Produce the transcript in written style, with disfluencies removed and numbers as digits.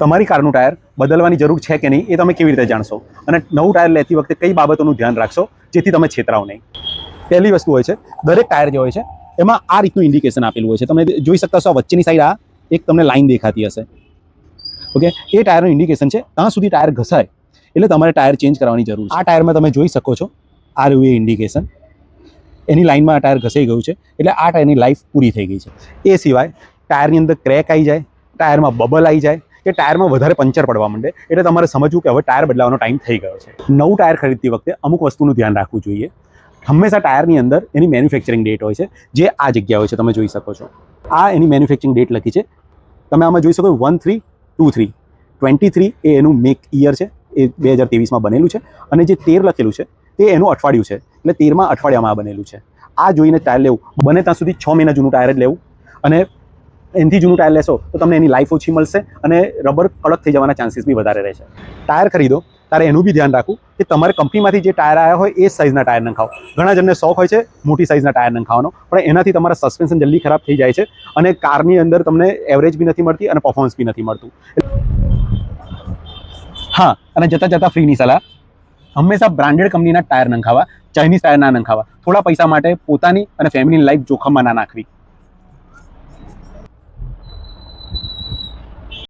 તમારી કારનું ટાયર બદલવાની જરૂર છે કે નહીં એ તમે કેવી રીતે જાણશો, અને નવું ટાયર લેતી વખતે કઈ બાબતોનું ધ્યાન રાખશો જેથી તમે છેતરાઓ નહીં. પહેલી વસ્તુ હોય છે, દરેક ટાયર જે હોય છે એમાં આ રીતનું ઇન્ડિકેશન આપેલું હોય છે. તમે જોઈ શકતા છો, વચ્ચેની સાઈડ આ એક તમને લાઈન દેખાતી હશે. ઓકે, એ ટાયરનું ઇન્ડિકેશન છે. ત્યાં સુધી ટાયર ઘસાય એટલે તમારે ટાયર ચેન્જ કરવાની જરૂર છે. આ ટાયરમાં તમે જોઈ શકો છો, આ રહ્યું એ ઇન્ડિકેશન, એની લાઈનમાં આ ટાયર ઘસાઈ ગયું છે એટલે આ ટાયરની લાઈફ પૂરી થઈ ગઈ છે. એ સિવાય ટાયરની અંદર ક્રેક આવી જાય, ટાયરમાં બબલ આવી જાય કે ટાયરમાં વધારે પંચર પડવા માંડે એટલે તમારે સમજવું કે હવે ટાયર બદલાવાનો ટાઈમ થઈ ગયો છે. નવું ટાયર ખરીદતી વખતે અમુક વસ્તુનું ધ્યાન રાખવું જોઈએ. હંમેશા ટાયરની અંદર એની મેન્યુફેક્ચરિંગ ડેટ હોય છે, જે આ જગ્યા હોય છે, તમે જોઈ શકો છો. આ એની મેન્યુફેક્ચરિંગ ડેટ લખી છે. તમે આમાં જોઈ શકો 1323 23 એ એનું મેક યર છે, એ 2023માં બનેલું છે. અને જે 13 લખેલું છે તે એનું અઠવાડિયું છે, એટલે 13મા અઠવાડિયામાં આ બનેલું છે. આ જોઈને ટાયર લેવું, બને ત્યાં સુધી 6 મહિના જૂનું ટાયર જ લેવું. અને એનાથી જૂનું ટાયર લેશો તો તમને એની લાઈફ ઓછી મળશે અને રબર કડક થઈ જવાના ચાન્સીસ બી વધારે રહેશે. ટાયર ખરીદો ત્યારે એનું બી ધ્યાન રાખવું કે તમારે કંપનીમાંથી જે ટાયર આવ્યા હોય એ જ સાઇઝના ટાયર નખાવો. ઘણા જણને શોખ હોય છે મોટી સાઇઝના ટાયર નખાવાનો, પણ એનાથી તમારા સસ્પેન્શન જલ્દી ખરાબ થઈ જાય છે અને કારની અંદર તમને એવરેજ બી નથી મળતી અને પરફોર્મન્સ બી નથી મળતું. હા, અને જતાં જતાં ફ્રીની સલાહ, હંમેશા બ્રાન્ડેડ કંપનીના ટાયર નખાવા, ચાઇનીઝ ટાયર ના નખાવા. થોડા પૈસા માટે પોતાની અને ફેમિલીની લાઈફ જોખમમાં ના નાખવી.